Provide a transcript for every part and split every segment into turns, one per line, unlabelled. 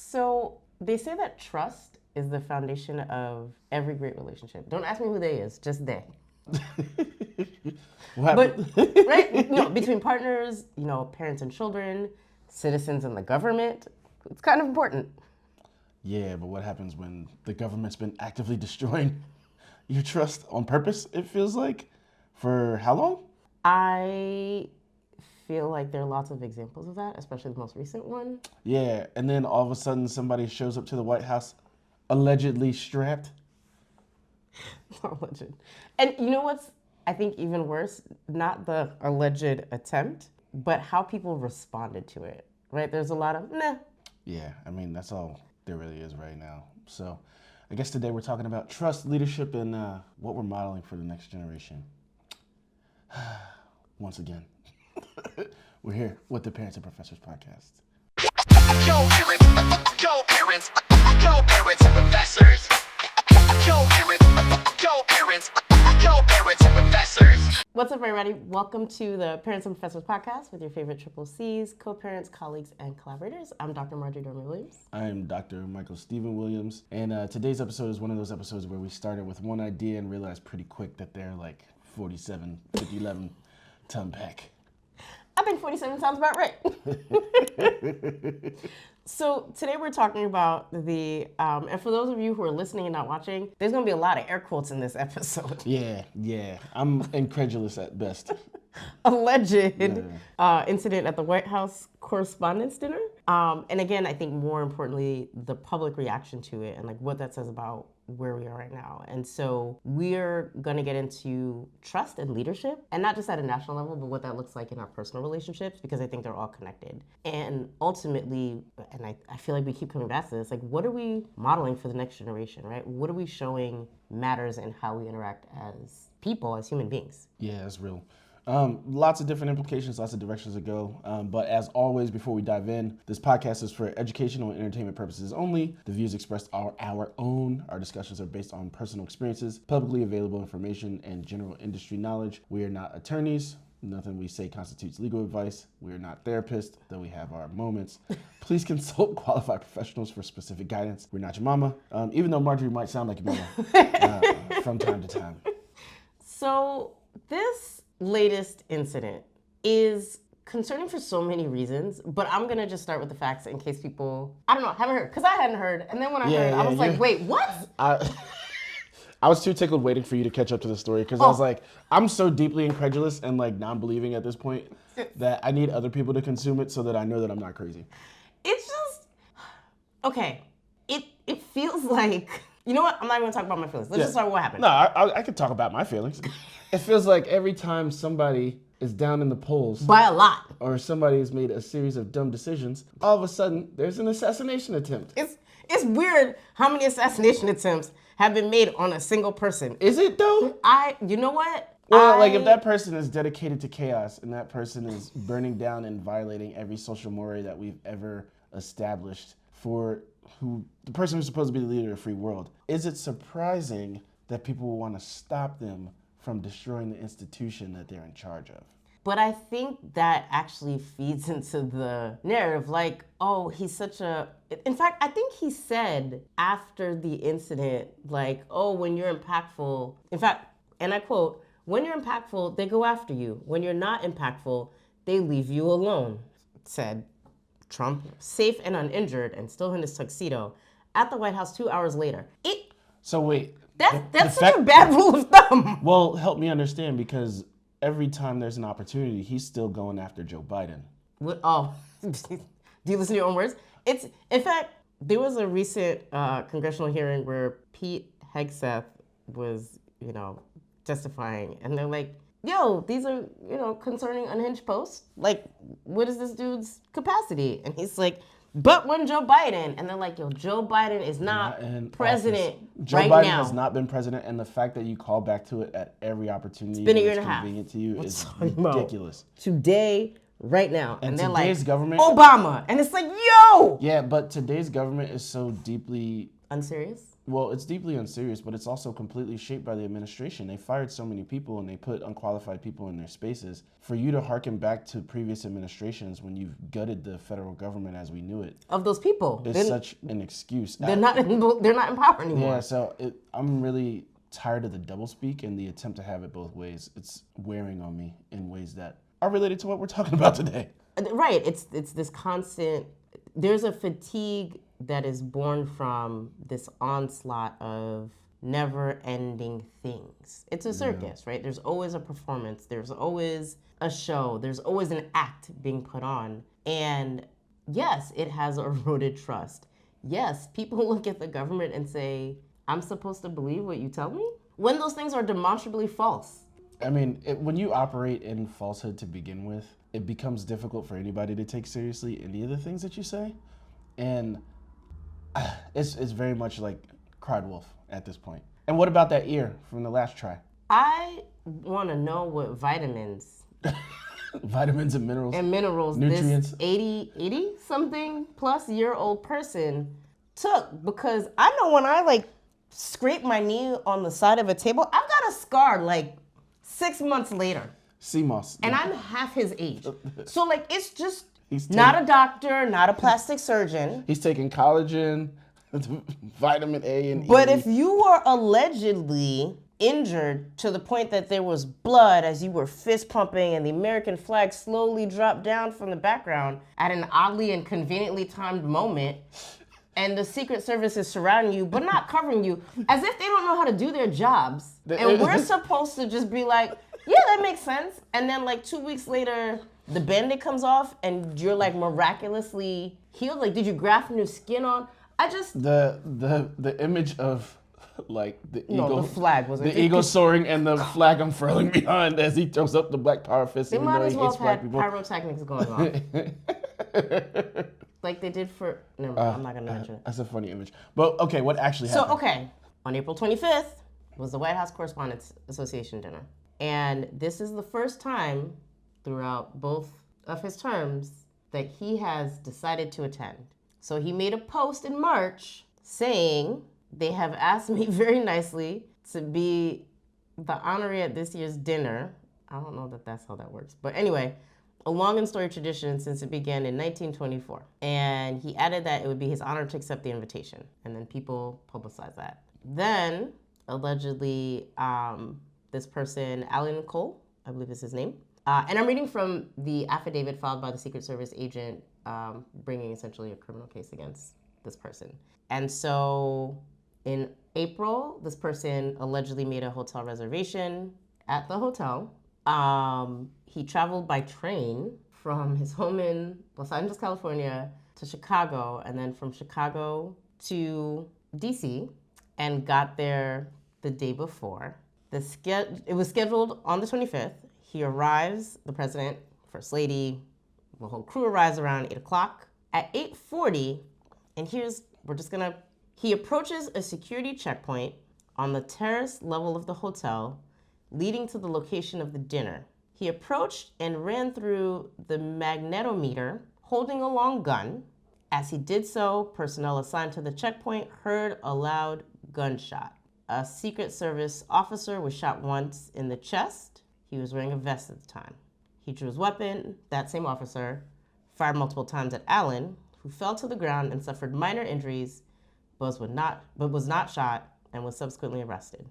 So they say that trust is the foundation of every great relationship. Don't ask me who they is, just they. But right, between partners, parents and children, citizens and the government, it's kind of important.
Yeah, but what happens when the government's been actively destroying your trust on purpose, it feels like? For how long?
I feel like there are lots of examples of that, especially the most recent one.
Yeah, and then all of a sudden somebody shows up to the White House allegedly strapped.
Alleged. And you know what's, I think, even worse? Not the alleged attempt, but how people responded to it, right? There's a lot of, nah.
Yeah, I mean, that's all there really is right now. So I guess today we're talking about trust, leadership, and what we're modeling for the next generation. Once again, we're here with the Parents and Professors podcast.
Yo, parents, yo, parents, yo, parents and professors. Yo, parents, yo, parents, yo, parents and professors.
What's up, everybody? Welcome to the Parents and Professors podcast with your favorite triple C's, co-parents, colleagues, and collaborators. I'm Dr. Marjorie and Michael.
I am Dr. Michael Stephen Williams, and today's episode is one of those episodes where we started with one idea and realized pretty quick that they're like 47, 50, 11 to unpack.
I think 47 sounds about right. So today we're talking about the, and for those of you who are listening and not watching, there's going to be a lot of air quotes in this episode.
Yeah. I'm incredulous at best.
Alleged incident at the White House Correspondents' Dinner. And again, I think more importantly, the public reaction to it and like what that says about where we are right now. And so we're going to get into trust and leadership, and not just at a national level, but what that looks like in our personal relationships, because I think they're all connected. And ultimately, and I feel like we keep coming back to this, like what are we modeling for the next generation, right? What are we showing matters in how we interact as people, as human beings?
Yeah, that's real. Lots of different implications, lots of directions to go. But as always, before we dive in, this podcast is for educational and entertainment purposes only. The views expressed are our own. Our discussions are based on personal experiences, publicly available information, and general industry knowledge. We are not attorneys. Nothing we say constitutes legal advice. We are not therapists, though we have our moments. Please consult qualified professionals for specific guidance. We're not your mama, even though Marjorie might sound like your mama from time to time.
So this latest incident is concerning for so many reasons, but I'm gonna just start with the facts in case people, I don't know, haven't heard, because I hadn't heard, and then when I heard, I was like, wait, what?
I was too tickled waiting for you to catch up to the story, because I was like, I'm so deeply incredulous and like non-believing at this point that I need other people to consume it so that I know that I'm not crazy.
It's just, okay, it feels like, you know what, I'm not even gonna talk about my feelings. Let's just start with what happened.
No, I could talk about my feelings. It feels like every time somebody is down in the polls
by a lot,
or somebody has made a series of dumb decisions, all of a sudden there's an assassination attempt.
It's weird how many assassination attempts have been made on a single person.
Is it though?
You know what?
Well, like if that person is dedicated to chaos and that person is burning down and violating every social mores that we've ever established for the person who's supposed to be the leader of the free world, is it surprising that people will want to stop them from destroying the institution that they're in charge of?
But I think that actually feeds into the narrative, like, oh, he's such a... In fact, I think he said after the incident, like, oh, when you're impactful... In fact, and I quote, when you're impactful, they go after you. When you're not impactful, they leave you alone, said Trump, safe and uninjured and still in his tuxedo, at the White House 2 hours later.
So wait...
That's such a bad rule of thumb.
Well, help me understand, because every time there's an opportunity, he's still going after Joe Biden.
What? Oh, do you listen to your own words? In fact, there was a recent congressional hearing where Pete Hegseth was, testifying, and they're like, yo, these are, concerning unhinged posts. Like, what is this dude's capacity? And he's like, but when Joe Biden, and they're like, yo, Joe Biden is not president
Joe
right
Biden
now.
has not been president, and the fact that you call back to it at every opportunity
it's been a year
that's
and a half.
Convenient to you is ridiculous.
Today, right now.
And
they're like,
government,
Obama. And it's like, yo!
Yeah, but today's government is so deeply...
Unserious?
Well, it's deeply unserious, but it's also completely shaped by the administration. They fired so many people and they put unqualified people in their spaces. For you to harken back to previous administrations when you've gutted the federal government as we knew it
Of those people,
is such an excuse.
they're not in power anymore.
Yeah, so I'm really tired of the doublespeak and the attempt to have it both ways. It's wearing on me in ways that are related to what we're talking about today.
Right. It's this constant. There's a fatigue that is born from this onslaught of never-ending things. It's a circus, right? There's always a performance. There's always a show. There's always an act being put on. And yes, it has eroded trust. Yes, people look at the government and say, I'm supposed to believe what you tell me? When those things are demonstrably false.
I mean, when you operate in falsehood to begin with, it becomes difficult for anybody to take seriously any of the things that you say. And it's very much like cried wolf at this point. And what about that ear from the last try?
I want to know what vitamins
Vitamins and minerals. Nutrients.
this 80 something plus year old person took, because I know when I scrape my knee on the side of a table, I've got a scar 6 months later.
CMOS.
And I'm half his age. So it's just
He's
not a doctor, not a plastic surgeon.
He's taking collagen, vitamin A and E.
But if you were allegedly injured to the point that there was blood as you were fist pumping and the American flag slowly dropped down from the background at an oddly and conveniently timed moment, and the Secret Service is surrounding you but not covering you, as if they don't know how to do their jobs, and we're supposed to just be like, yeah, that makes sense. And then 2 weeks later, the Band-Aid comes off and you're miraculously healed. Did you graft new skin on? I just
the image of the eagle,
the flag was
the eagle soaring and the flag unfurling behind as he throws up the black power fist.
They
even
might
though
as
he
well
hates
have
black
had
people.
pyrotechnics going on. Like they did for. Never mind, I'm not gonna mention it.
That's a funny image. But okay, what actually happened?
So on April 25th was the White House Correspondents Association dinner, and this is the first time throughout both of his terms that he has decided to attend. So he made a post in March saying, they have asked me very nicely to be the honoree at this year's dinner. I don't know that that's how that works. But anyway, a long and storied tradition since it began in 1924. And he added that it would be his honor to accept the invitation. And then people publicized that. Then, allegedly, this person, Alan Cole, I believe is his name. And I'm reading from the affidavit filed by the Secret Service agent bringing essentially a criminal case against this person. And so in April, this person allegedly made a hotel reservation at the hotel. He traveled by train from his home in Los Angeles, California to Chicago, and then from Chicago to DC, and got there the day before. It was scheduled on the 25th. He arrives, the president, First Lady, the whole crew arrives around 8 o'clock. At 8:40, and he approaches a security checkpoint on the terrace level of the hotel, leading to the location of the dinner. He approached and ran through the magnetometer, holding a long gun. As he did so, personnel assigned to the checkpoint heard a loud gunshot. A Secret Service officer was shot once in the chest. He was wearing a vest at the time. He drew his weapon. That same officer fired multiple times at Allen, who fell to the ground and suffered minor injuries, but was not shot and was subsequently arrested.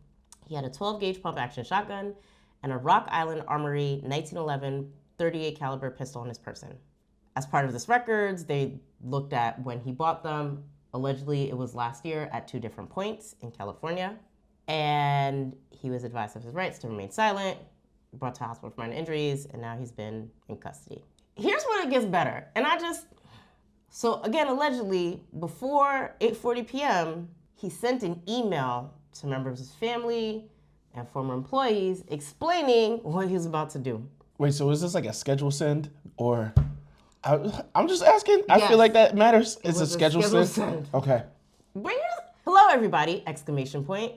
He had a 12-gauge pump-action shotgun and a Rock Island Armory 1911 .38 caliber pistol on his person. As part of this records, they looked at when he bought them. Allegedly, it was last year at 2 different points in California. And he was advised of his rights to remain silent, brought to hospital for minor injuries, and now he's been in custody. Here's where it gets better. So again, allegedly, before 8:40 p.m., he sent an email to members of his family and former employees explaining what he was about to do.
Wait, so is this like a schedule send or? I'm just asking. I
Yes.
feel like that matters. It's a
was a
schedule
schedule
send.
send.
Okay.
Hello, everybody! Exclamation point.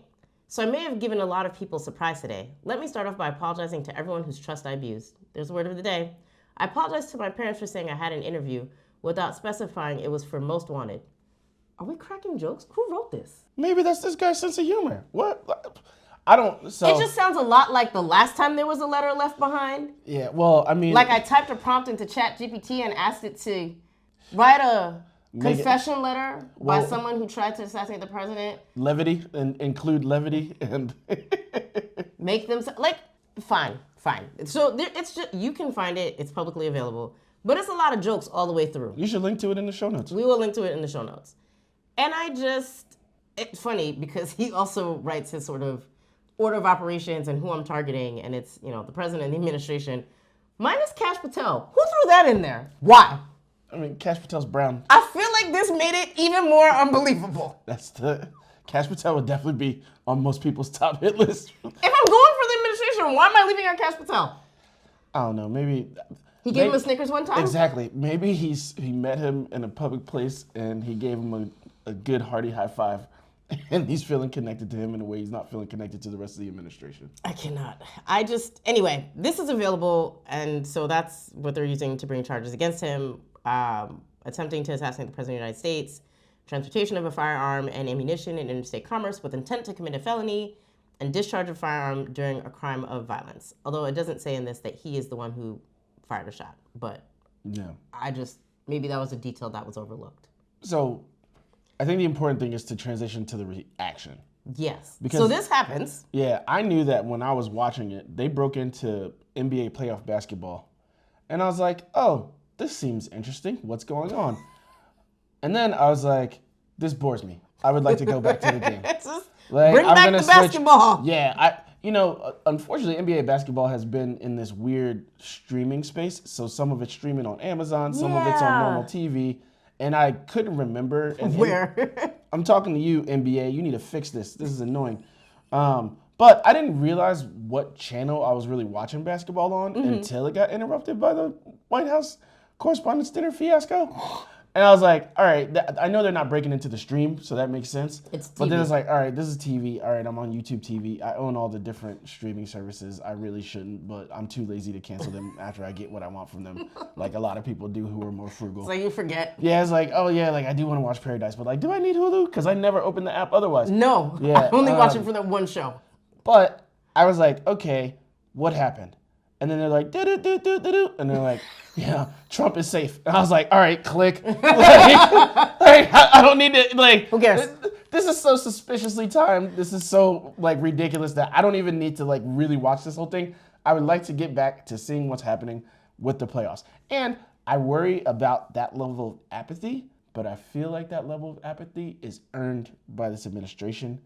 So I may have given a lot of people surprise today. Let me start off by apologizing to everyone whose trust I abused. There's the word of the day. I apologize to my parents for saying I had an interview without specifying it was for Most Wanted. Are we cracking jokes? Who wrote this?
Maybe that's this guy's sense of humor. What? I don't. So
It just sounds a lot like the last time there was a letter left behind.
yeah. Well, I mean,
Like I typed a prompt into ChatGPT and asked it to write a confession letter by someone who tried to assassinate the president.
levity and include levity and
Make them like fine. So it's just you can find it. It's publicly available, but it's a lot of jokes all the way through.
you should link to it in the show notes.
We will link to it in the show notes. And it's funny because he also writes his sort of order of operations and who I'm targeting, and it's, the president and the administration, minus Kash Patel. Who threw that in there? Why?
I mean, Kash Patel's brown.
I feel like this made it even more unbelievable.
Kash Patel would definitely be on most people's top hit list.
If I'm going for the administration, why am I leaving out Kash Patel?
I don't know, maybe...
He gave him a Snickers one time?
Exactly. Maybe he met him in a public place and he gave him a good hearty high five. And he's feeling connected to him in a way he's not feeling connected to the rest of the administration.
I cannot. Anyway, this is available, and so that's what they're using to bring charges against him. Attempting to assassinate the President of the United States, transportation of a firearm and ammunition in interstate commerce with intent to commit a felony, and discharge of firearm during a crime of violence. Although it doesn't say in this that he is the one who fired a shot, but
yeah,
maybe that was a detail that was overlooked.
So I think the important thing is to transition to the reaction.
Yes.
Because,
so this happens.
Yeah, I knew that when I was watching it, they broke into NBA playoff basketball. And I was like, oh, this seems interesting. What's going on? And then I was like, this bores me. I would like to go back to the game.
Bring back the basketball.
Yeah, unfortunately, NBA basketball has been in this weird streaming space. So some of it's streaming on Amazon, some of it's on normal TV. And I couldn't remember. And
Where?
I'm talking to you, NBA. You need to fix this. This is annoying. But I didn't realize what channel I was really watching basketball on until it got interrupted by the White House Correspondents' Dinner fiasco. And I was like, all right, I know they're not breaking into the stream, so that makes sense.
It's TV.
But then it's like, all right, this is TV. All right, I'm on YouTube TV. I own all the different streaming services. I really shouldn't, but I'm too lazy to cancel them after I get what I want from them, like a lot of people do who are more frugal.
So you forget.
Yeah, it's like, oh yeah, like I do want to watch Paradise, but like, do I need Hulu? Because I never open the app otherwise.
No,
yeah,
I only watch it for that one show.
But I was like, okay, what happened? And then they're like, do-do-do-do-do-do. And they're like, yeah, Trump is safe. And I was like, all right, click. I don't need to, like,
who cares?
This is so suspiciously timed. This is so, like, ridiculous that I don't even need to, like, really watch this whole thing. I would like to get back to seeing what's happening with the playoffs. And I worry about that level of apathy, but I feel like that level of apathy is earned by this administration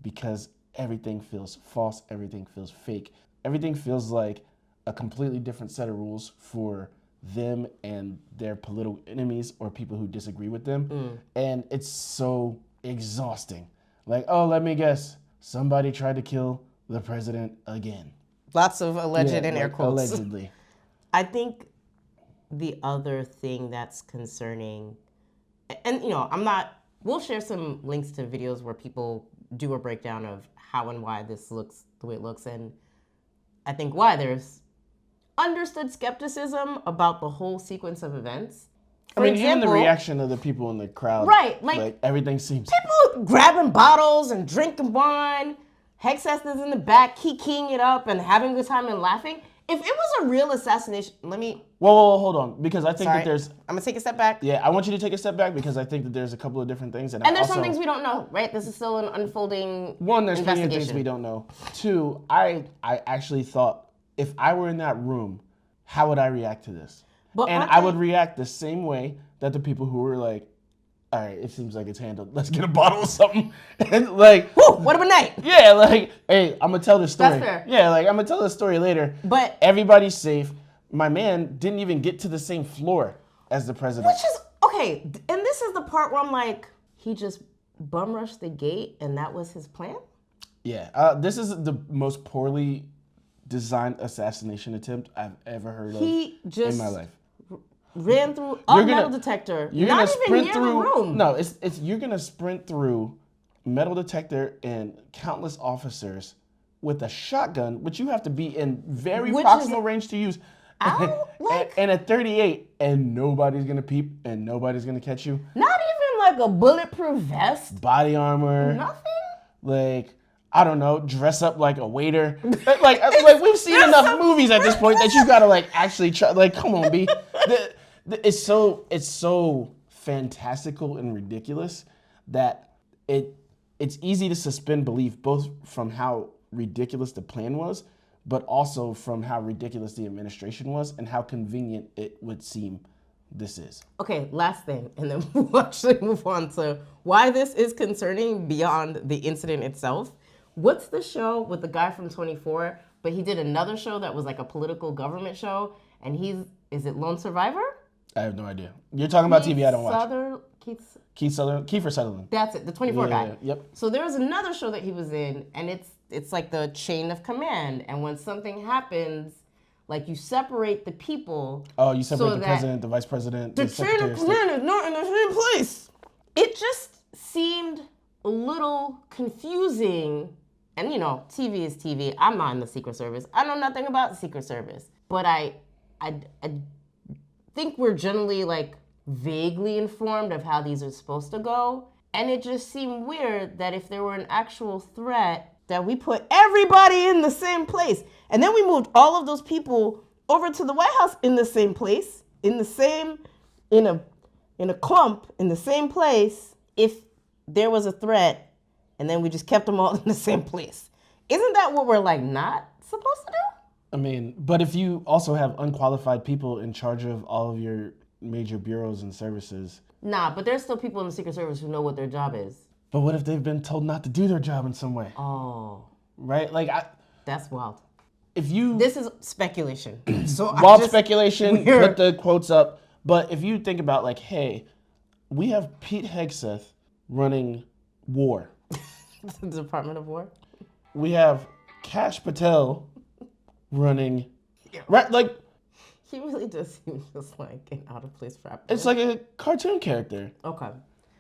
because everything feels false, everything feels fake, everything feels like a completely different set of rules for them and their political enemies or people who disagree with them. And it's so exhausting. Like, oh, let me guess, somebody tried to kill the president again.
Lots of alleged in air quotes.
Allegedly.
I think the other thing that's concerning, and we'll share some links to videos where people do a breakdown of how and why this looks the way it looks, and I think why there's understood skepticism about the whole sequence of events. For
even the reaction of the people in the crowd.
Right, like
everything seems...
People grabbing bottles and drinking wine, Hexas is in the back, keying it up and having a good time and laughing. If it was a real assassination,
Whoa, hold on, because I think that there's...
I'm gonna take a step back.
Yeah, I want you to take a step back because I think that there's a couple of different things.
And there's some things we don't know, right? This is still an unfolding
One, there's plenty of
investigation.
things we don't know. Two, I actually thought, if I were in that room, how would I react to this? And I would react the same way that the people who were like, all right, it seems like it's handled. Let's get a bottle of something. And like,
whew, what a night.
Yeah, like, hey, I'm going to tell this story.
That's fair.
Yeah, like, I'm going to tell this story later.
But
everybody's safe. My man didn't even get to the same floor as the president.
Which is, okay, and this is the part where I'm like, he just bum rushed the gate and that was his plan?
Yeah, this is the most poorly designed assassination attempt I've ever heard of in my life.
Ran through a metal detector.
You're
not
gonna
even
sprint
near
through.
the room.
No, it's you're gonna sprint through metal detector and countless officers with a shotgun, which you have to be in very proximal range to use. And at 38, and nobody's gonna peep, and nobody's gonna catch you.
Not even like a bulletproof vest?
body armor.
Nothing?
Like, I don't know, dress up like a waiter. like we've seen enough movies at this point that you gotta like actually try. Like, come on, B. It's so fantastical and ridiculous that it's easy to suspend belief, both from how ridiculous the plan was, but also from how ridiculous the administration was and how convenient it would seem this is.
Okay, last thing, and then we'll actually move on to why this is concerning beyond the incident itself. What's the show with the guy from 24? But he did another show that was like a political government show, and is it Lone Survivor?
I have no idea. You're talking about TV I don't watch. Kiefer Sutherland.
That's it, the 24 guy.
Yeah, yep.
So there was another show that he was in, and it's like the chain of command. And when something happens, like you separate the people.
Oh, you separate
so
the president, the vice president,
the
the
chain
secretary
of
of state.
command is not in the same place. It just seemed a little confusing. And you know, TV is TV. I'm not in the Secret Service. I know nothing about the Secret Service. But I think we're generally like vaguely informed of how these are supposed to go. And it just seemed weird that if there were an actual threat, that we put everybody in the same place. And then we moved all of those people over to the White House in the same place, in a clump, in the same place, if there was a threat, and then we just kept them all in the same place. Isn't that what we're like not supposed to do?
I mean, but if you also have unqualified people in charge of all of your major bureaus and services.
Nah, but there's still people in the Secret Service who know what their job is.
But what if they've been told not to do their job in some way?
Oh.
Right? Like,
That's wild.
if you...
This is speculation. So
wild speculation,
we're-
put the quotes up. But if you think about like, hey, we have Pete Hegseth running war.
The Department of War?
We have Kash Patel running... Right? Like,
He really does seem just like an out of place rapper.
it's like a cartoon character.
Okay.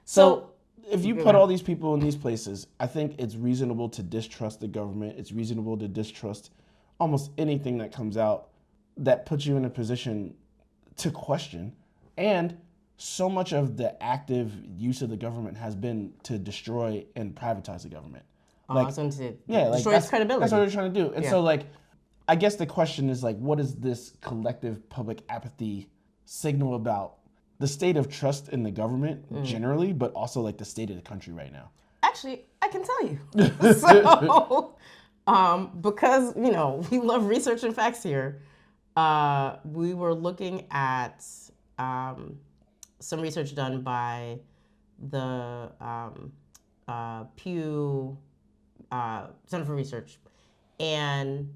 So if you put all these people in these places, I think it's reasonable to distrust the government. It's reasonable to distrust almost anything that comes out that puts you in a position to question. And so much of the active use of the government has been to destroy and privatize the government.
Destroy its credibility.
That's what they're trying to do. And so, like, I guess the question is, like, what does this collective public apathy signal about the state of trust in the government generally, but also, like, the state of the country right now?
Actually, I can tell you. So, because, you know, we love research and facts here, we were looking at some research done by the Pew Center for Research. And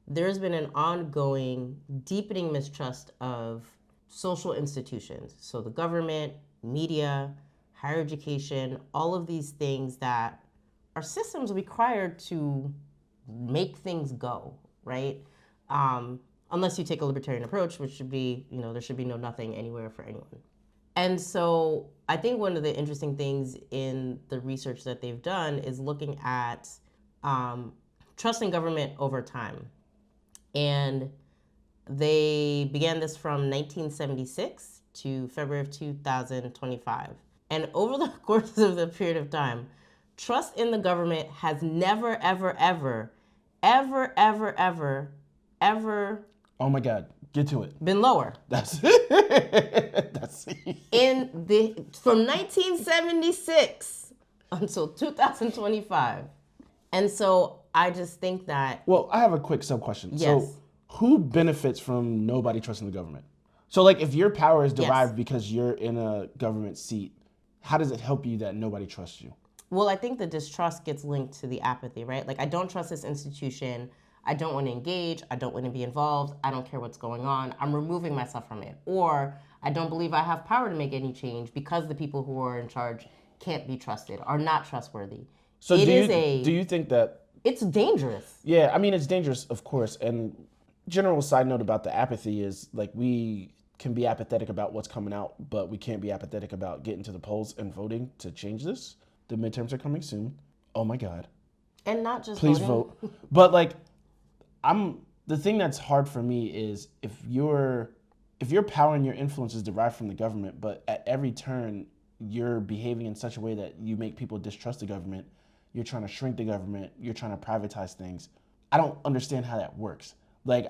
there's been an ongoing deepening mistrust of social institutions. So the government, media, higher education, all of these things that are systems required to make things go, right? Unless you take a libertarian approach, which should be, you know, there should be no nothing anywhere for anyone. And so I think one of the interesting things in the research that they've done is looking at trusting government over time. And they began this from 1976 to February of 2025. And over the course of the period of time, trust in the government has never, ever, ever, ever, ever, ever, ever.
Oh my God, get to it.
Been lower.
That's
From 1976 until 2025. And so I just think that...
Well, I have a quick sub-question.
Yes.
So who benefits from nobody trusting the government? So, like, if your power is derived because you're in a government seat, how does it help you that nobody trusts you?
Well, I think the distrust gets linked to the apathy, right? Like, I don't trust this institution. I don't want to engage. I don't want to be involved. I don't care what's going on. I'm removing myself from it. Or I don't believe I have power to make any change because the people who are in charge can't be trusted, are not trustworthy.
So do you think that...
It's dangerous.
Yeah, I mean, it's dangerous, of course. And general side note about the apathy is, like, we can be apathetic about what's coming out, but we can't be apathetic about getting to the polls and voting to change this. The midterms are coming soon. Oh my God.
And not just
Please
voting.
vote. But, like, the thing that's hard for me is if your power and your influence is derived from the government, but at every turn you're behaving in such a way that you make people distrust the government. You're trying to shrink the government. You're trying to privatize things. I don't understand how that works. Like,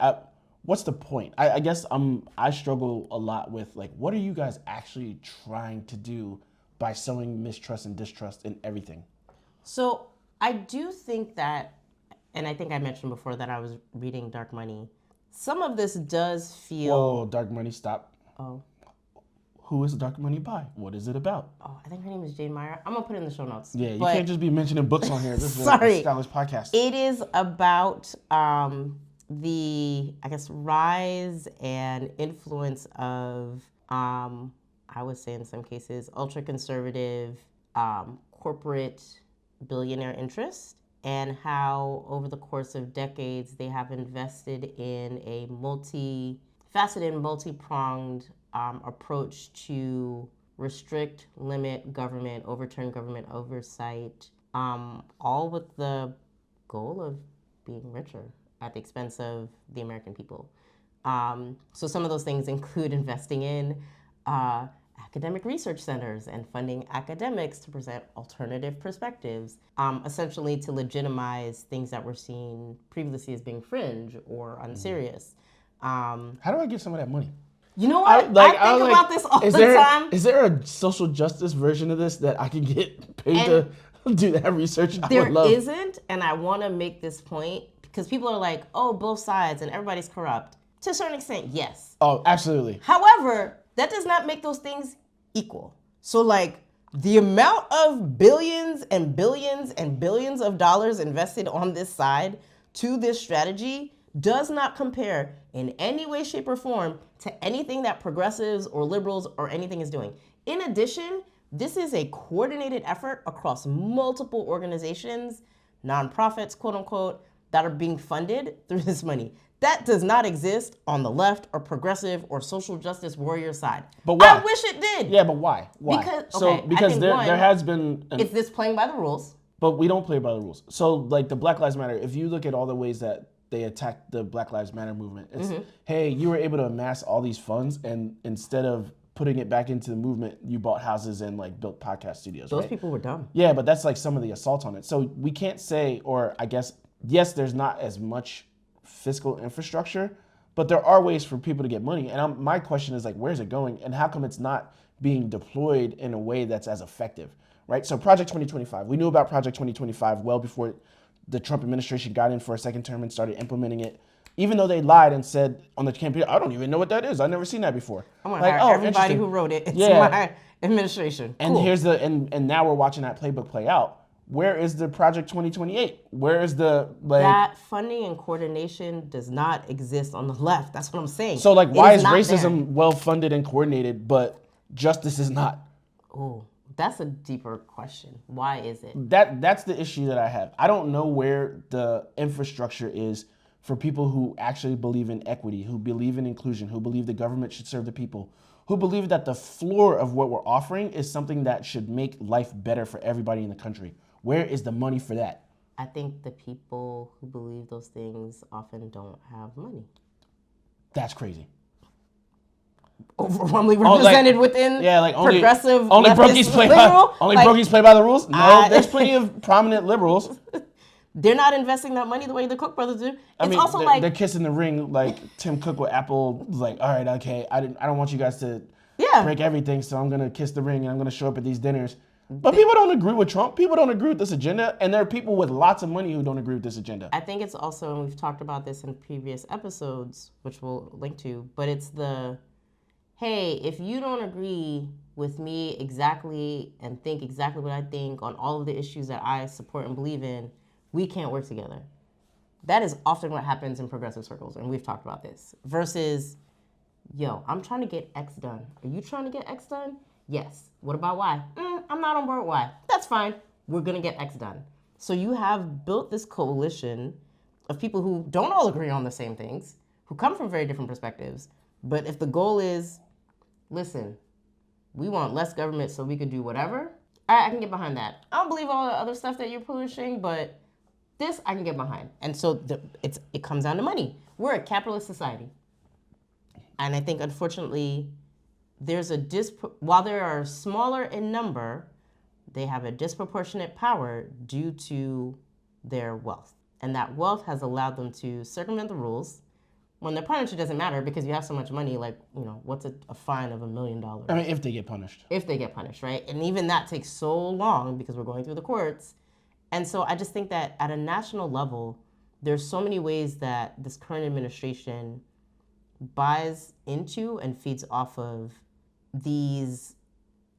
what's the point? I guess I struggle a lot with, like, what are you guys actually trying to do by sowing mistrust and distrust in everything?
So I do think that, and I think I mentioned before that I was reading Dark Money. Some of this does feel...
Whoa, Dark Money, stop.
Oh.
Who is Dark Money by? What is it about?
Oh, I think her name is Jane Meyer. I'm going to put it in the show notes.
Yeah, you can't just be mentioning books on here. This is
Sorry.
a stylish podcast.
It is about the, I guess, rise and influence of, I would say in some cases, ultra-conservative corporate billionaire interests, and how over the course of decades they have invested in a multi-faceted, multi-pronged approach to restrict, limit government, overturn government oversight, all with the goal of being richer at the expense of the American people. So some of those things include investing in academic research centers and funding academics to present alternative perspectives, essentially to legitimize things that were seen previously as being fringe or unserious.
How do I get some of that money?
You know what? I think about this all the time.
Is there a social justice version of this that I can get paid to do that research?
There isn't, and I want to make this point because people are like, oh, both sides and everybody's corrupt. To a certain extent, yes.
Oh, absolutely.
However, that does not make those things equal. So, like, the amount of billions and billions and billions of dollars invested on this side to this strategy does not compare in any way, shape, or form to anything that progressives or liberals or anything is doing. In addition, this is a coordinated effort across multiple organizations, nonprofits, quote unquote, that are being funded through this money. That does not exist on the left or progressive or social justice warrior side.
But why?
I wish it did.
Yeah, but why? Why? Because there has been...
It's this playing by the rules.
But we don't play by the rules. So, like, the Black Lives Matter, if you look at all the ways that they attacked the Black Lives Matter movement, it's, hey, you were able to amass all these funds, and instead of putting it back into the movement, you bought houses and, like, built podcast studios,
Those people were dumb.
Yeah, but that's, like, some of the assault on it. So we can't say, or I guess, yes, there's not as much fiscal infrastructure, but there are ways for people to get money. And my question is, like, where's it going? And how come it's not being deployed in a way that's as effective, right? So Project 2025, we knew about Project 2025 well before the Trump administration got in for a second term and started implementing it, even though they lied and said on the campaign, I don't even know what that is. I've never seen that before.
I'm gonna hire everybody who wrote it. It's my administration.
And
cool.
here's and now we're watching that playbook play out. Where is the Project 2028? Where is the, like...
That funding and coordination does not exist on the left. That's what I'm saying.
So, like, why is racism well-funded and coordinated, but justice is not?
Oh, that's a deeper question. Why is it?
That's the issue that I have. I don't know where the infrastructure is for people who actually believe in equity, who believe in inclusion, who believe the government should serve the people, who believe that the floor of what we're offering is something that should make life better for everybody in the country. Where is the money for that?
I think the people who believe those things often don't have money.
That's crazy.
Overwhelmingly represented within progressive
only brokies play brokies play by the rules? No, there's plenty of prominent liberals.
They're not investing that money the way the Cook brothers do.
They're kissing the ring like Tim Cook with Apple. Like, all right, okay, I don't want you guys to break everything, so I'm gonna kiss the ring and I'm gonna show up at these dinners. But people don't agree with Trump. People don't agree with this agenda. And there are people with lots of money who don't agree with this agenda.
I think it's also, and we've talked about this in previous episodes, which we'll link to, but it's the, hey, if you don't agree with me exactly and think exactly what I think on all of the issues that I support and believe in, we can't work together. That is often what happens in progressive circles, and we've talked about this. Versus, yo, I'm trying to get X done. Are you trying to get X done? Yes. What about Y? I'm not on board with Y. That's fine. We're going to get X done. So you have built this coalition of people who don't all agree on the same things, who come from very different perspectives. But if the goal is, listen, we want less government so we could do whatever, all right, I can get behind that. I don't believe all the other stuff that you're pushing, but this I can get behind. And so it comes down to money. We're a capitalist society. And I think, unfortunately, while they are smaller in number, they have a disproportionate power due to their wealth. And that wealth has allowed them to circumvent the rules. When they're punished, it doesn't matter because you have so much money, like, what's a fine of $1 million?
I mean, if they get punished.
If they get punished, right? And even that takes so long because we're going through the courts. And so I just think that at a national level, there's so many ways that this current administration buys into and feeds off of these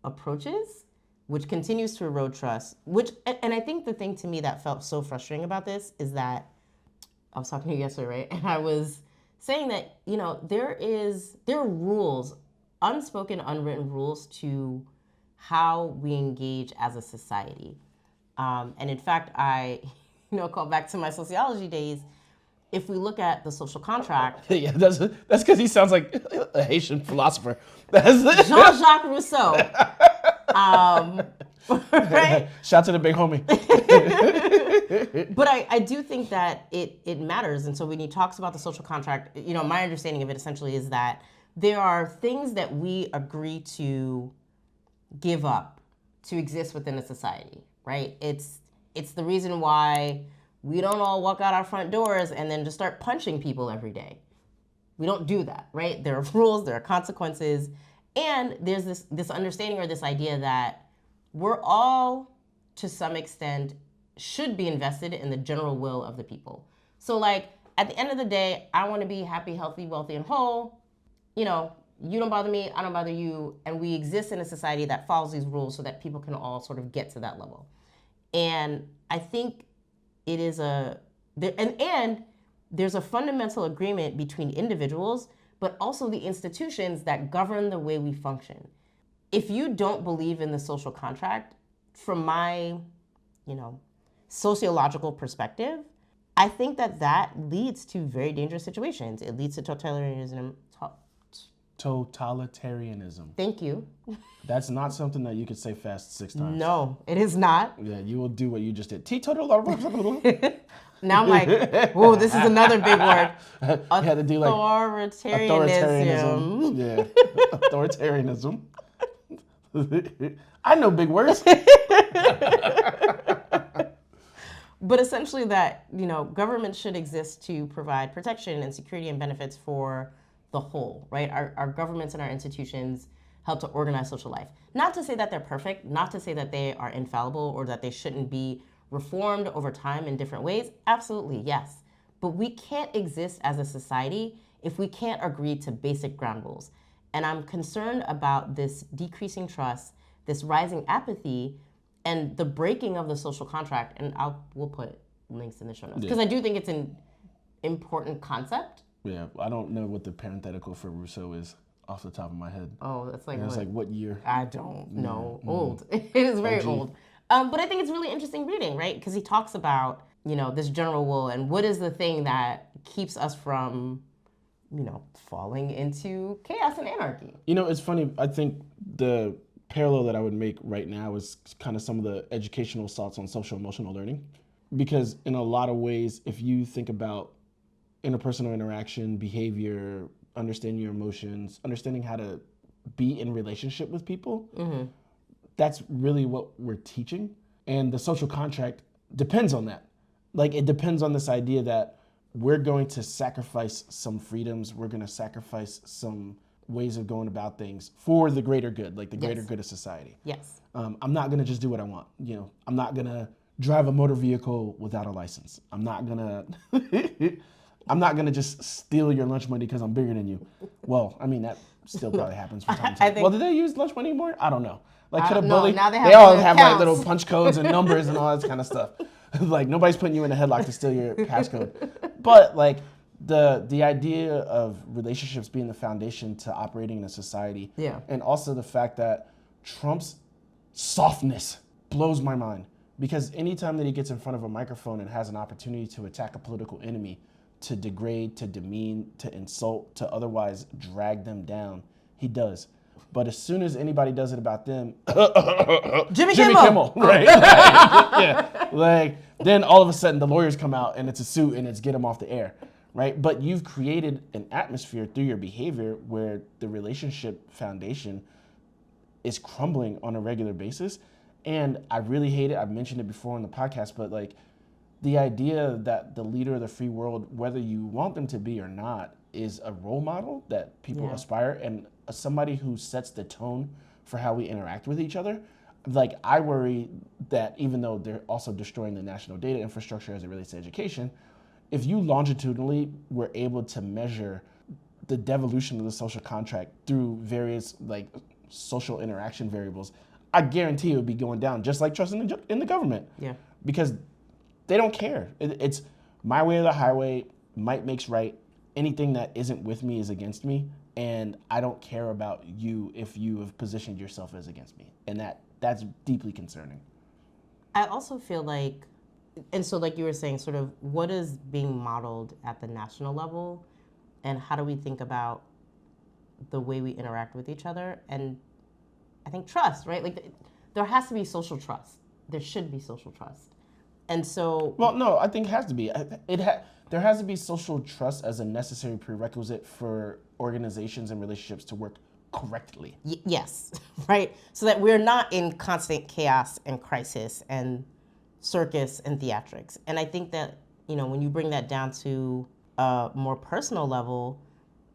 approaches, which continues to erode trust. And I think the thing to me that felt so frustrating about this is that I was talking to you yesterday, right? And I was saying that, there are rules, unspoken, unwritten rules to how we engage as a society. And in fact, I, call back to my sociology days. If we look at the social contract,
Yeah, that's because he sounds like a Haitian philosopher.
Jean-Jacques Rousseau. Right?
Shout to the big homie.
But I do think that it matters. And so when he talks about the social contract, my understanding of it essentially is that there are things that we agree to give up to exist within a society, right? It's the reason why we don't all walk out our front doors and then just start punching people every day. We don't do that, right? There are rules, there are consequences, and there's this understanding or this idea that we're all, to some extent, should be invested in the general will of the people. So, like, at the end of the day, I want to be happy, healthy, wealthy, and whole. You don't bother me, I don't bother you, and we exist in a society that follows these rules so that people can all sort of get to that level. And I think it is and there's a fundamental agreement between individuals, but also the institutions that govern the way we function. If you don't believe in the social contract, from my, sociological perspective, I think that leads to very dangerous situations. It leads to totalitarianism.
Totalitarianism.
Thank you.
That's not something that you could say fast 6 times.
No, it is not.
Yeah, you will do what you just did.
Now I'm like, whoa, this is another big word.
You had to do like
authoritarianism.
Yeah, authoritarianism. I know big words.
But essentially that, government should exist to provide protection and security and benefits for the whole, right? Our governments and our institutions help to organize social life. Not to say that they're perfect, not to say that they are infallible or that they shouldn't be reformed over time in different ways. Absolutely, yes. But we can't exist as a society if we can't agree to basic ground rules. And I'm concerned about this decreasing trust, this rising apathy, and the breaking of the social contract. And we'll put links in the show notes because I do think it's an important concept.
Yeah, I don't know what the parenthetical for Rousseau is off the top of my head.
Oh, that's like
it's like what year?
I don't know. Old. It is very old. But I think it's really interesting reading, right? Because he talks about, this general will and what is the thing that keeps us from, falling into chaos and anarchy.
It's funny. I think the parallel that I would make right now is kind of some of the educational thoughts on social emotional learning. Because in a lot of ways, if you think about interpersonal interaction, behavior, understanding your emotions, understanding how to be in relationship with people, that's really what we're teaching. And the social contract depends on that. Like, it depends on this idea that we're going to sacrifice some freedoms, we're going to sacrifice some ways of going about things for the greater good, like the greater good of society.
Yes.
I'm not going to just do what I want. I'm not going to drive a motor vehicle without a license. I'm not going to just steal your lunch money because I'm bigger than you. Well, I mean, that still probably happens from time to time. Well, do they use lunch money anymore? I don't know. Like, could a bully?
Now
they all have like little punch codes and numbers and all that kind of stuff. Like, nobody's putting you in a headlock to steal your passcode. But like the idea of relationships being the foundation to operating in a society.
Yeah.
And also the fact that Trump's softness blows my mind. Because anytime that he gets in front of a microphone and has an opportunity to attack a political enemy, to degrade, to demean, to insult, to otherwise drag them down, he does. But as soon as anybody does it about them,
Jimmy Kimmel,
right? Yeah, like then all of a sudden the lawyers come out and it's a suit and it's get him off the air, right? But you've created an atmosphere through your behavior where the relationship foundation is crumbling on a regular basis. And I really hate it. I've mentioned it before on the podcast, but like the idea that the leader of the free world, whether you want them to be or not, is a role model that people aspire, and somebody who sets the tone for how we interact with each other. Like, I worry that even though they're also destroying the national data infrastructure as it relates to education, if you longitudinally were able to measure the devolution of the social contract through various like social interaction variables, I guarantee it would be going down, just like trust in the government.
Yeah.
Because they don't care. It's my way or the highway, might makes right. Anything that isn't with me is against me, and I don't care about you if you have positioned yourself as against me. And that's deeply concerning.
I also feel like, and so like you were saying, sort of what is being modeled at the national level, and how do we think about the way we interact with each other? And I think trust, right? Like there has to be social trust. There should be social trust. And so,
well, no, I think it has to be. There has to be social trust as a necessary prerequisite for organizations and relationships to work correctly.
Yes, right? So that we're not in constant chaos and crisis and circus and theatrics. And I think that, you know, when you bring that down to a more personal level,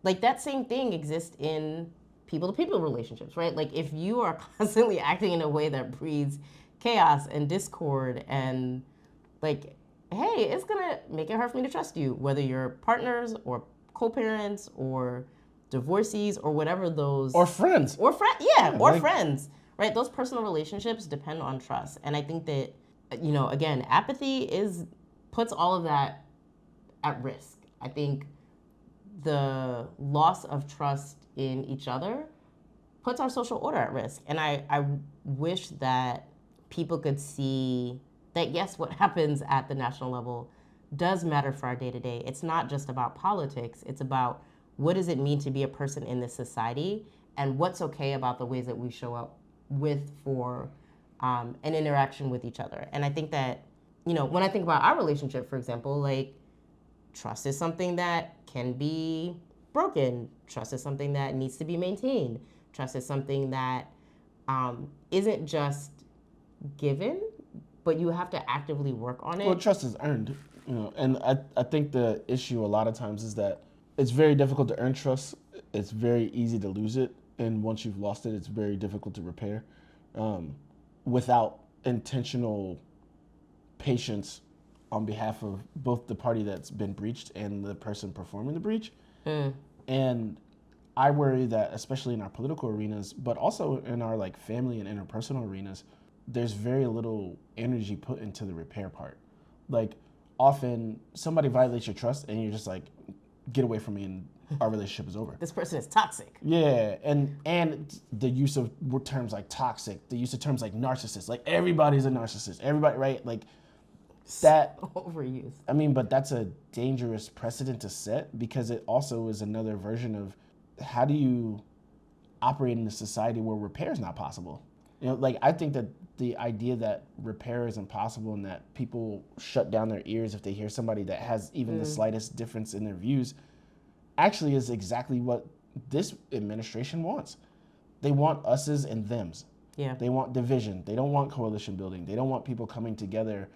like that same thing exists in people-to-people relationships, right? Like if you are constantly acting in a way that breeds chaos and discord and like, hey, it's gonna make it hard for me to trust you, whether you're partners or co-parents or divorcees or whatever those...
Or friends.
Or friends, right? Those personal relationships depend on trust. And I think that, you know, again, apathy puts all of that at risk. I think the loss of trust in each other puts our social order at risk. And I wish that people could see that, yes, what happens at the national level does matter for our day-to-day. It's not just about politics. It's about what does it mean to be a person in this society and what's okay about the ways that we show up with, for, an interaction with each other. And I think that, you know, when I think about our relationship, for example, like trust is something that can be broken. Trust is something that needs to be maintained. Trust is something that isn't just given, but you have to actively work on it.
Well, trust is earned, you know, and I think the issue a lot of times is that it's very difficult to earn trust. It's very easy to lose it, and once you've lost it, it's very difficult to repair without intentional patience on behalf of both the party that's been breached and the person performing the breach. And I worry that, especially in our political arenas, but also in our like family and interpersonal arenas, there's very little energy put into the repair part. Like often somebody violates your trust and you're just like, get away from me and our relationship is over.
This person is toxic.
Yeah, and the use of terms like toxic, the use of terms like narcissist, like everybody's a narcissist, everybody, right? Like that.
Overused.
I mean, but that's a dangerous precedent to set because it also is another version of how do you operate in a society where repair is not possible? You know, like I think that the idea that repair is impossible and that people shut down their ears if they hear somebody that has even the slightest difference in their views actually is exactly what this administration wants. They want us's and them's.
Yeah.
They want division. They don't want coalition building. They don't want people coming together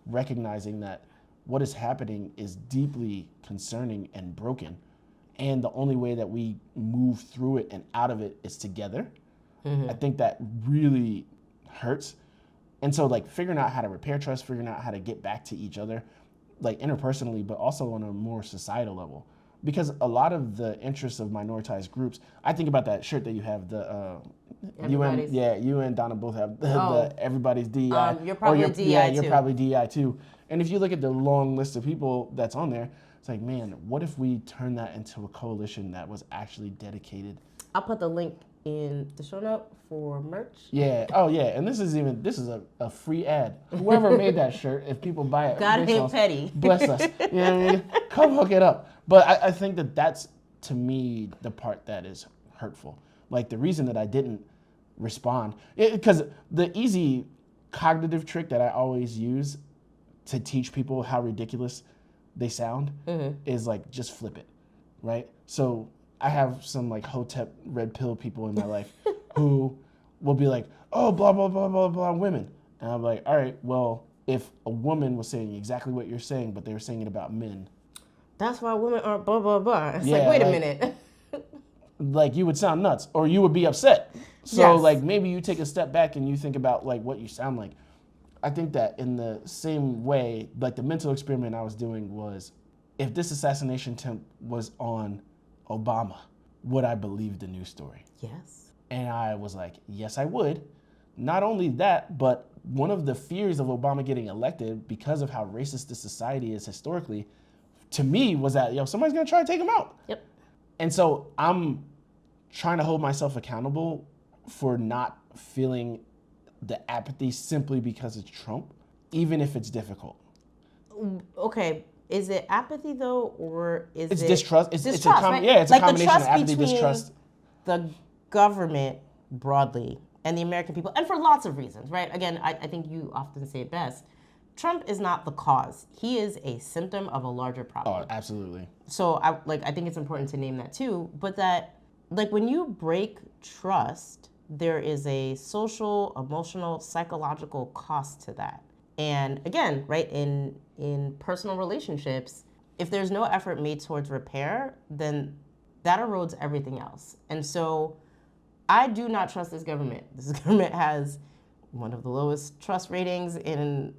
recognizing that what is happening is deeply concerning and broken. And the only way that we move through it and out of it is together. I think that really hurts. And so like figuring out how to repair trust, figuring out how to get back to each other, like interpersonally, but also on a more societal level. Because a lot of the interests of minoritized groups, I think about that shirt that you have, the you and Donna both have the everybody's DEI.
You're probably DEI
yeah,
too.
you're probably DEI too. And if you look at the long list of people that's on there, it's like, man, what if we turn that into a coalition that was actually dedicated?
I'll put the link in the show note for merch.
Yeah. Oh, yeah. And this is a free ad. Whoever made that shirt, if people buy it,
God ain't petty.
Bless us. You know what I mean? Come hook it up. But I think that that's, to me, the part that is hurtful. Like the reason that I didn't respond, because the easy cognitive trick that I always use to teach people how ridiculous they sound is like just flip it, right? So I have some like hotep red pill people in my life who will be like, oh, blah, blah, blah, blah, blah, women. And I'm like, all right, well, if a woman was saying exactly what you're saying, but they were saying it about men.
That's why women aren't blah, blah, blah. It's
Yeah,
like, wait a
like-
minute.
Like you would sound nuts or you would be upset. So
Yes.
like maybe you take a step back and you think about like what you sound like. I think that in the same way, like the mental experiment I was doing was, if this assassination attempt was on Obama, would I believe the news story?
Yes.
And I was like, yes, I would. Not only that, but one of the fears of Obama getting elected because of how racist this society is historically, to me was that, somebody's gonna try to take him out.
Yep.
And so I'm trying to hold myself accountable for not feeling the apathy simply because it's Trump, even if it's difficult.
Okay. Is it apathy though, or is
It's
it
distrust. It's
right?
yeah, it's
Like
a combination of
the trust
apathy,
between
distrust.
the government broadly and the American people, and for lots of reasons, right? Again, I think you often say it best. Trump is not the cause. He is a symptom of a larger problem.
Oh, absolutely.
So I think it's important to name that too. But that, like, when you break trust, there is a social, emotional, psychological cost to that. And again, right, in personal relationships, if there's no effort made towards repair, then that erodes everything else. And so I do not trust this government. This government has one of the lowest trust ratings in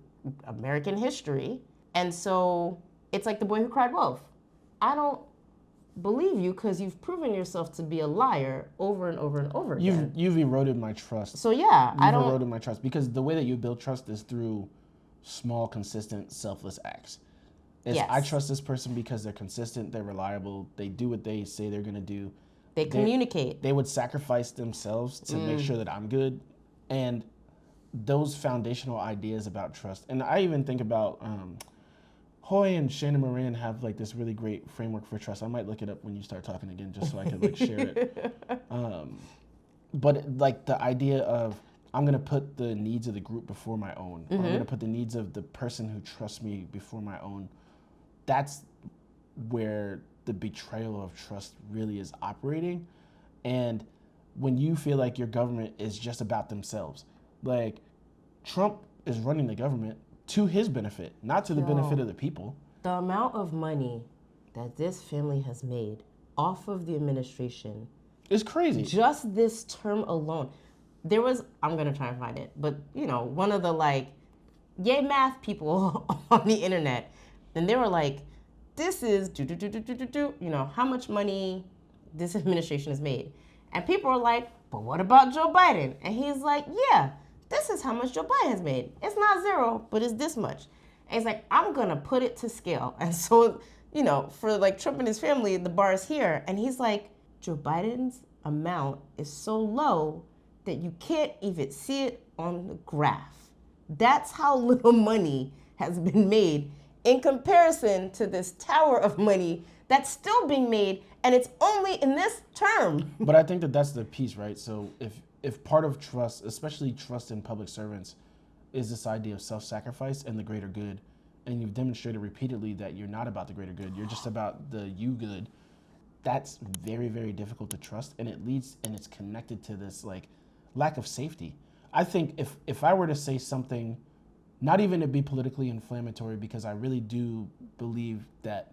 American history. And so it's like the boy who cried wolf. I don't believe you because you've proven yourself to be a liar over and over and over again.
You've eroded my trust.
So yeah, I
You've
don't.
eroded my trust because the way that you build trust is through small, consistent, selfless acts.
Yes.
I trust this person because they're consistent, they're reliable, they do what they say they're gonna do.
They communicate.
They would sacrifice themselves to make sure that I'm good. And those foundational ideas about trust. And I even think about Hoy and Shannon Moran have like this really great framework for trust. I might look it up when you start talking again just so I can like share it. But like the idea of I'm gonna put the needs of the group before my own. Or I'm gonna put the needs of the person who trusts me before my own. That's where the betrayal of trust really is operating. And when you feel like your government is just about themselves, like Trump is running the government to his benefit, not to the benefit of the people.
The amount of money that this family has made off of the administration,
It's crazy.
just this term alone. There was, I'm gonna try and find it, but one of the like, yay math people on the internet, and they were like, this is how much money this administration has made. And people are like, but what about Joe Biden? And he's like, yeah, this is how much Joe Biden has made. It's not zero, but it's this much. And he's like, I'm gonna put it to scale. And so, for like Trump and his family, the bar is here. And he's like, Joe Biden's amount is so low that you can't even see it on the graph. That's how little money has been made in comparison to this tower of money that's still being made, and it's only in this term.
But I think that that's the piece, right? So if part of trust, especially trust in public servants, is this idea of self-sacrifice and the greater good, and you've demonstrated repeatedly that you're not about the greater good, you're just about the you good, that's very, very difficult to trust, and it leads, and it's connected to this like lack of safety. I think if I were to say something, not even to be politically inflammatory, because I really do believe that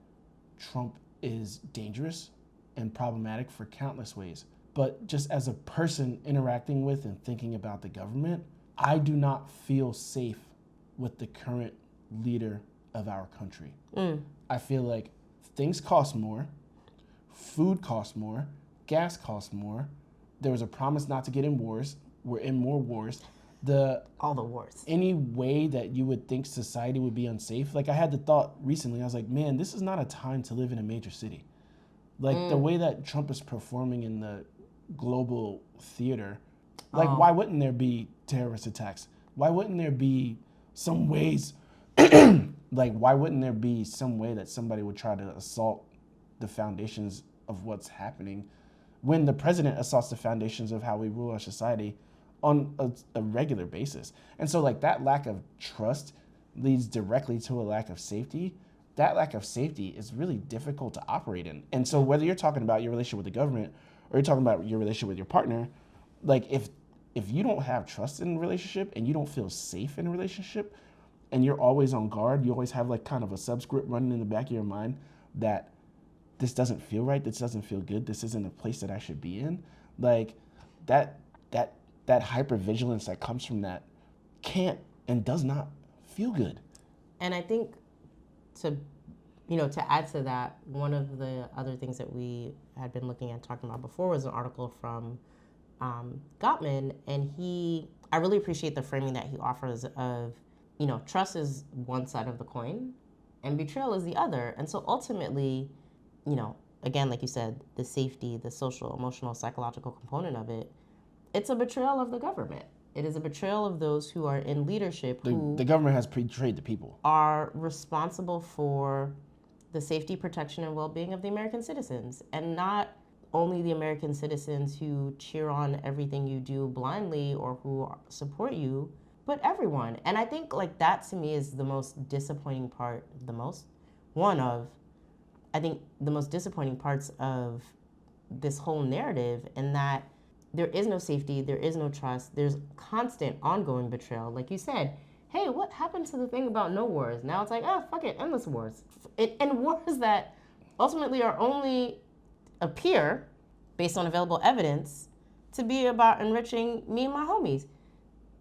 Trump is dangerous and problematic for countless ways. But just as a person interacting with and thinking about the government, I do not feel safe with the current leader of our country. I feel like things cost more, food costs more, gas costs more. There was a promise not to get in wars. We're in more wars.
All the wars.
Any way that you would think society would be unsafe. Like I had the thought recently, I was like, man, this is not a time to live in a major city. Like the way that Trump is performing in the global theater, like why wouldn't there be terrorist attacks? Why wouldn't there be some ways, like why wouldn't there be some way that somebody would try to assault the foundations of what's happening when the president assaults the foundations of how we rule our society on a regular basis? And so like that lack of trust leads directly to a lack of safety. that lack of safety is really difficult to operate in. And so whether you're talking about your relationship with the government or you're talking about your relationship with your partner, like if you don't have trust in a relationship and you don't feel safe in a relationship and you're always on guard, you always have like kind of a subscript running in the back of your mind that this doesn't feel right, this doesn't feel good, this isn't a place that I should be in. Like that hypervigilance that comes from that can't and does not feel good.
And I think to add to that, one of the other things that we had been looking at talking about before was an article from Gottman, and I really appreciate the framing that he offers of, trust is one side of the coin and betrayal is the other. And so ultimately, again, like you said, the safety, the social, emotional, psychological component of it, it's a betrayal of the government. It is a betrayal of those who are in leadership
The government has betrayed the people.
Are responsible for the safety, protection, and well-being of the American citizens. And not only the American citizens who cheer on everything you do blindly or who support you, but everyone. And I think like that to me is the most disappointing part, the most disappointing parts of this whole narrative, in that there is no safety, there is no trust, there's constant ongoing betrayal. Like you said, hey, what happened to the thing about no wars? Now it's like, oh, fuck it, endless wars. And wars that ultimately appear, based on available evidence, to be about enriching me and my homies.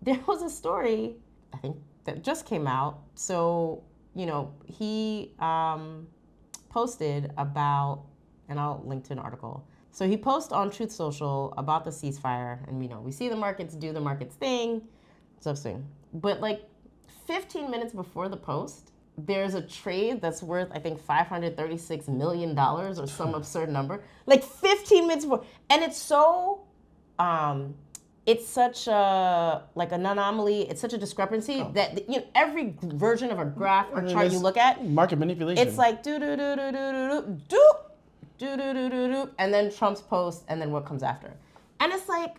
There was a story, I think, that just came out. So, he posted about, and I'll link to an article. So he posted on Truth Social about the ceasefire, and we see the markets do the markets thing. It's upstream. But like 15 minutes before the post, there's a trade that's worth, I think, $536 million or some absurd number. Like 15 minutes before. And it's so, it's such an anomaly, it's such a discrepancy that, every version of a graph or chart you look at,
market manipulation.
It's like do-do-do-do-do-do-do, do-do-do-do-do, and then Trump's post, and then what comes after. And it's like,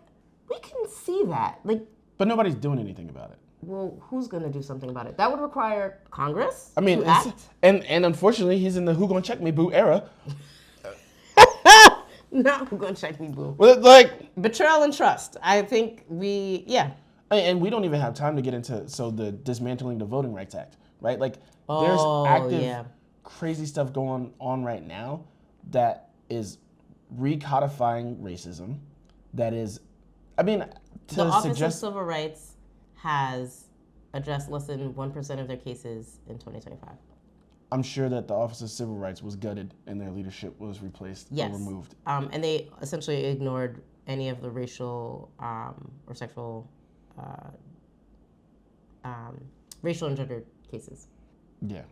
we can see that.
But nobody's doing anything about it.
Well, who's going to do something about it? That would require Congress
to act. And unfortunately, he's in the who gonna check me boo era.
Not who gonna check me boo.
Well,
betrayal and trust. I think
And we don't even have time to get into the dismantling the Voting Rights Act, right? Like there's active crazy stuff going on right now that is recodifying racism. That is, the
Office of Civil Rights has addressed less than 1% of their cases in 2025.
I'm sure that the Office of Civil Rights was gutted and their leadership was replaced or removed.
And they essentially ignored any of the racial or sexual, racial and gender cases.
Yeah.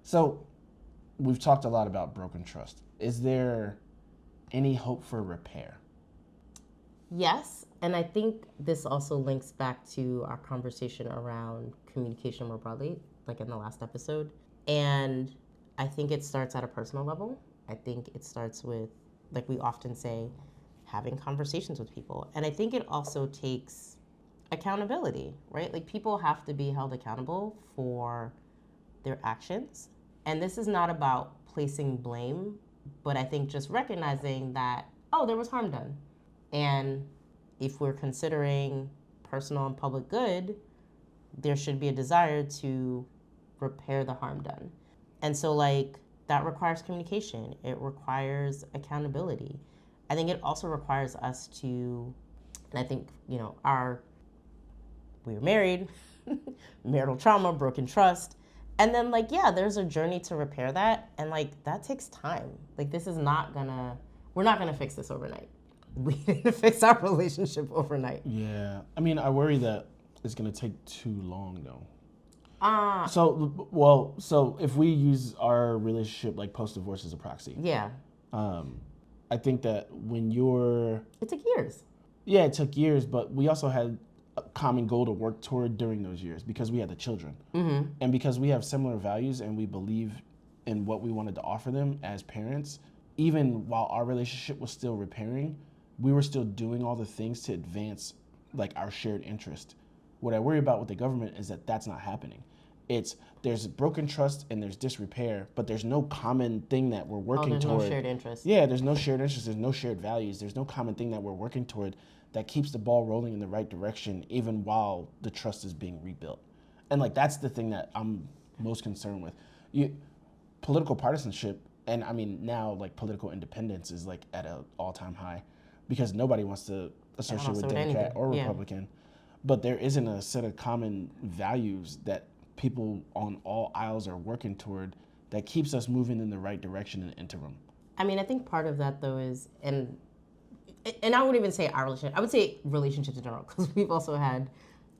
So we've talked a lot about broken trust. Is there any hope for repair?
Yes, and I think this also links back to our conversation around communication more broadly, like in the last episode. And I think it starts at a personal level. I think it starts with, like we often say, having conversations with people. And I think it also takes accountability, right? Like people have to be held accountable for their actions. And this is not about placing blame, but I think just recognizing that, there was harm done. And if we're considering personal and public good, there should be a desire to repair the harm done. And so that requires communication. It requires accountability. I think it also requires us to, and I think, we were married, marital trauma, broken trust. And then there's a journey to repair that. And that takes time. This is we're not gonna fix this overnight. We didn't fix our relationship overnight.
Yeah. I worry that it's going to take too long, though. So if we use our relationship post-divorce as a proxy.
Yeah.
I think that
It took years.
Yeah, it took years, but we also had a common goal to work toward during those years because we had the children. Mm-hmm. And because we have similar values and we believe in what we wanted to offer them as parents, even while our relationship was still repairing, we were still doing all the things to advance our shared interest. What I worry about with the government is that that's not happening. there's broken trust and there's disrepair, but there's no common thing that we're working
there's
toward.
no shared interest.
Yeah, there's no shared interest, there's no shared values, there's no common thing that we're working toward that keeps the ball rolling in the right direction even while the trust is being rebuilt. And like that's the thing that I'm most concerned with. Political partisanship, and I mean now like political independence is like at an all-time high because nobody wants to associate with Democrat or Republican. But there isn't a set of common values that people on all aisles are working toward that keeps us moving in the right direction in the interim.
I mean, I think part of that though is, and I wouldn't even say our relationship, I would say relationships in general, because we've also had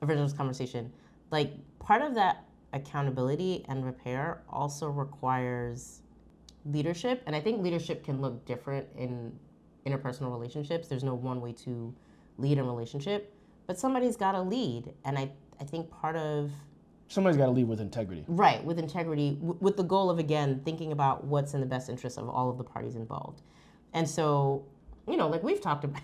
a version of this conversation. Like part of that accountability and repair also requires leadership. And I think leadership can look different in interpersonal relationships. There's no one way to lead a relationship, but somebody's got to lead. And I think part of...
Somebody's got to lead with integrity.
Right, with integrity, with the goal of, again, thinking about what's in the best interest of all of the parties involved. And so, you know, like we've talked about,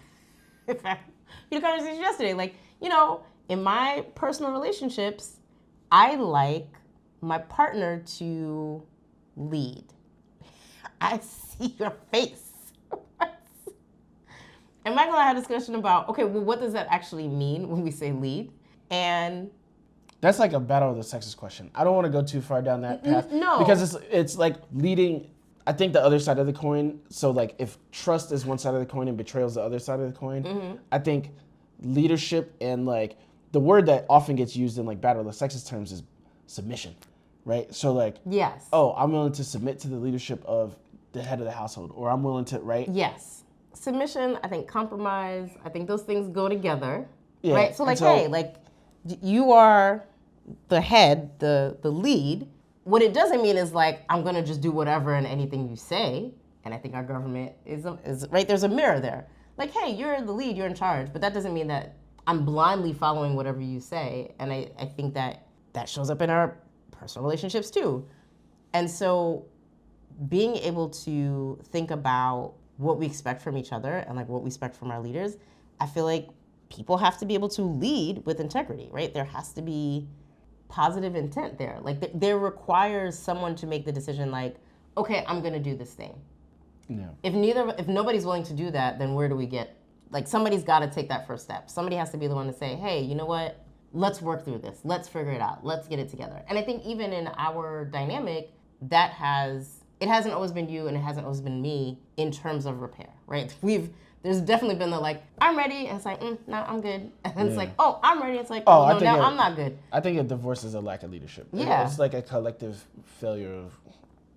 in fact, you know, conversation yesterday, like, you know, in my personal relationships, I like my partner to lead. I see your face. And Michael and I had a discussion about, okay, well, what does that actually mean when we say lead? And
that's like a battle of the sexes question. I don't want to go too far down that path.
No.
Because it's like leading, I think the other side of the coin, so like if trust is one side of the coin and betrayal is the other side of the coin, I think leadership and like the word that often gets used in like battle of the sexes terms is submission, right? So like,
yes.
Oh, I'm willing to submit to the leadership of the head of the household, or I'm willing to, right?
Yes. Submission, I think compromise, I think those things go together,
Yeah.
right? So like, hey, like you are the head, the lead. What it doesn't mean is like, I'm gonna just do whatever and anything you say. And I think our government is right, there's a mirror there. Like, hey, you're the lead, you're in charge, but that doesn't mean that I'm blindly following whatever you say. And I think that shows up in our personal relationships too. And so being able to think about what we expect from each other and like what we expect from our leaders, I feel like people have to be able to lead with integrity, right? There has to be positive intent there. Like there requires someone to make the decision like, okay, I'm gonna do this thing.
Yeah.
If nobody's willing to do that, then where do we get, like somebody's gotta take that first step. Somebody has to be the one to say, hey, you know what? Let's work through this. Let's figure it out. Let's get it together. And I think even in our dynamic, it hasn't always been you and it hasn't always been me in terms of repair, right? There's definitely been the like, I'm ready, and it's like, no, I'm good. And it's like, oh, I'm ready, it's like, oh, no, now I'm not good.
I think a divorce is a lack of leadership.
Yeah.
It's like a collective failure of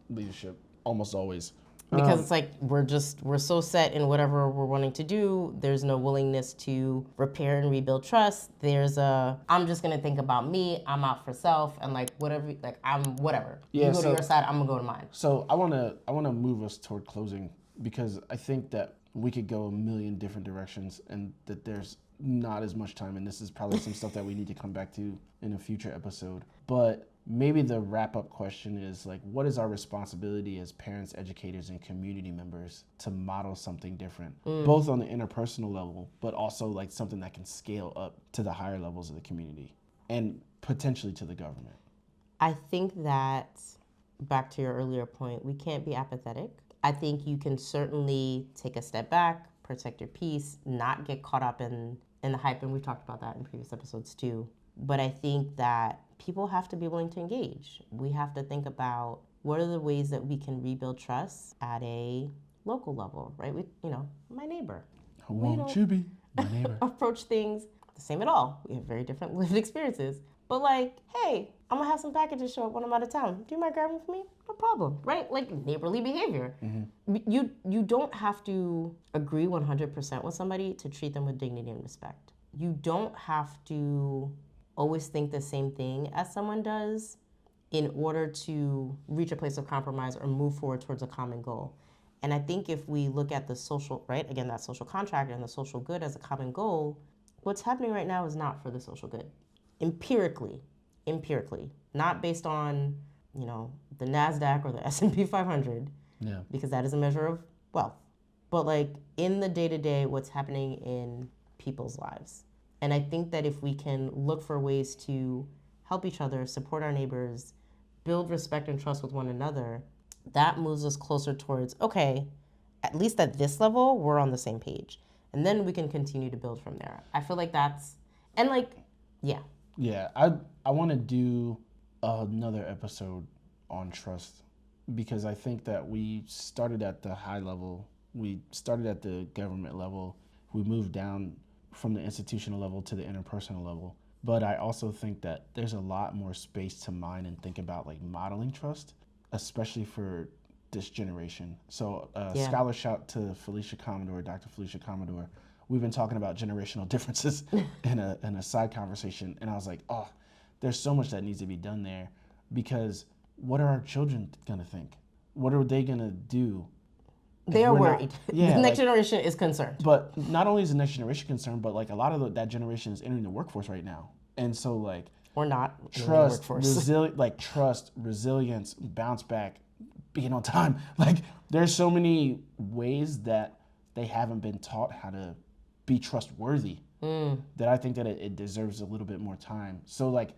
leadership, almost always.
Because it's like, we're so set in whatever we're wanting to do, there's no willingness to repair and rebuild trust. I'm just gonna think about me, I'm out for self, and like whatever, like I'm whatever.
Yeah,
you go to your side, I'm gonna go to mine.
So I wanna move us toward closing, because I think that we could go a million different directions and that there's not as much time, and this is probably some stuff that we need to come back to in a future episode. But maybe the wrap-up question is like, what is our responsibility as parents, educators, and community members to model something different, both on the interpersonal level, but also like something that can scale up to the higher levels of the community and potentially to the government?
I think that, back to your earlier point, we can't be apathetic. I think you can certainly take a step back, protect your peace, not get caught up in the hype, and we've talked about that in previous episodes too. But I think that people have to be willing to engage. We have to think about what are the ways that we can rebuild trust at a local level, right? My neighbor.
Won't you be my neighbor?
Approach things the same at all. We have very different lived experiences. But like, hey, I'm gonna have some packages show up when I'm out of town. Do you mind grabbing them for me? No problem, right? Like neighborly behavior. Mm-hmm. You don't have to agree 100% with somebody to treat them with dignity and respect. You don't have to always think the same thing as someone does in order to reach a place of compromise or move forward towards a common goal. And I think if we look at the social, right, again, that social contract and the social good as a common goal, what's happening right now is not for the social good. Empirically, not based on, the NASDAQ or the S&P 500, because that is a measure of wealth, but like in the day-to-day, what's happening in people's lives. And I think that if we can look for ways to help each other, support our neighbors, build respect and trust with one another, that moves us closer towards, okay, at least at this level, we're on the same page. And then we can continue to build from there. I feel like that's, and like, yeah.
Yeah, I want to do another episode on trust because I think that we started at the high level. We started at the government level. We moved down from the institutional level to the interpersonal level. But I also think that there's a lot more space to mine and think about like modeling trust, especially for this generation. So scholar shout to Felicia Commodore, Dr. Felicia Commodore. We've been talking about generational differences in a side conversation. And I was like, oh, there's so much that needs to be done there because what are our children going to think? What are they going to do?
They are worried.
The
next generation is concerned.
But not only is the next generation concerned, but like a lot of that generation is entering the workforce right now. And so like,
or not
trust, resilience, bounce back, being on time. Like there's so many ways that they haven't been taught how to be trustworthy that I think that it deserves a little bit more time. So like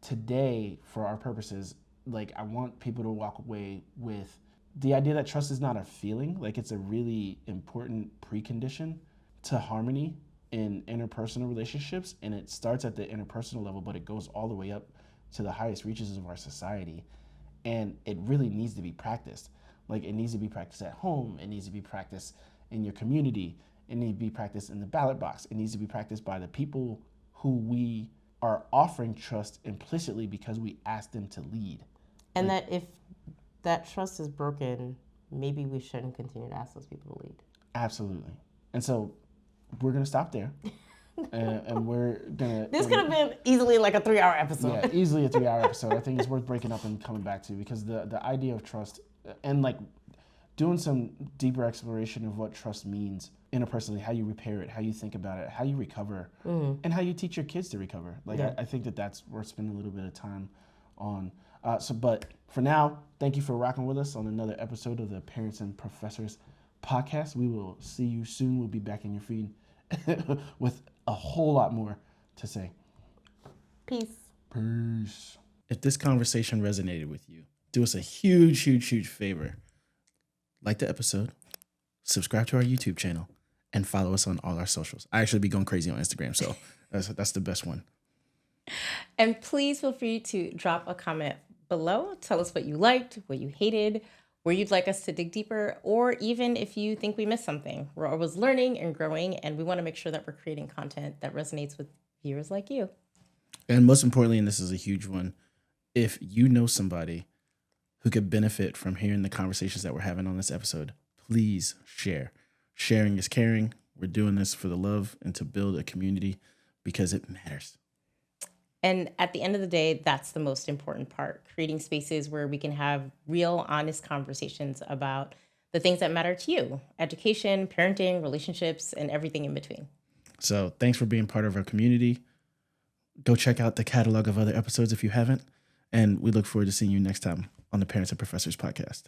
today, for our purposes, like I want people to walk away with the idea that trust is not a feeling, like it's a really important precondition to harmony in interpersonal relationships. And it starts at the interpersonal level, but it goes all the way up to the highest reaches of our society. And it really needs to be practiced. Like it needs to be practiced at home. It needs to be practiced in your community. It needs to be practiced in the ballot box. It needs to be practiced by the people who we are offering trust implicitly because we ask them to lead.
And that if that trust is broken, maybe we shouldn't continue to ask those people to lead.
Absolutely. And so we're going to stop there. and we're going to...
This could have been easily like a 3-hour episode.
Yeah, easily a 3-hour episode. I think it's worth breaking up and coming back to because the idea of trust and like doing some deeper exploration of what trust means interpersonally, how you repair it, how you think about it, how you recover, and how you teach your kids to recover. Like I think that's worth spending a little bit of time on. But for now, thank you for rocking with us on another episode of the Parents and Professors podcast. We will see you soon. We'll be back in your feed with a whole lot more to say.
Peace.
Peace. If this conversation resonated with you, do us a huge, huge, huge favor. Like the episode, subscribe to our YouTube channel, and follow us on all our socials. I actually be going crazy on Instagram, so that's the best one.
And please feel free to drop a comment below. Tell us what you liked, what you hated, where you'd like us to dig deeper, or even if you think we missed something. We're always learning and growing, and we want to make sure that we're creating content that resonates with viewers like you.
And most importantly, and this is a huge one, if you know somebody who could benefit from hearing the conversations that we're having on this episode, please share. Sharing is caring. We're doing this for the love and to build a community because it matters.
And at the end of the day, that's the most important part, creating spaces where we can have real, honest conversations about the things that matter to you, education, parenting, relationships, and everything in between.
So thanks for being part of our community. Go check out the catalog of other episodes if you haven't. And we look forward to seeing you next time on the Parents and Professors podcast.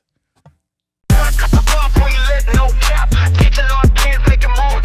No cap, getting on kids, make 'em move.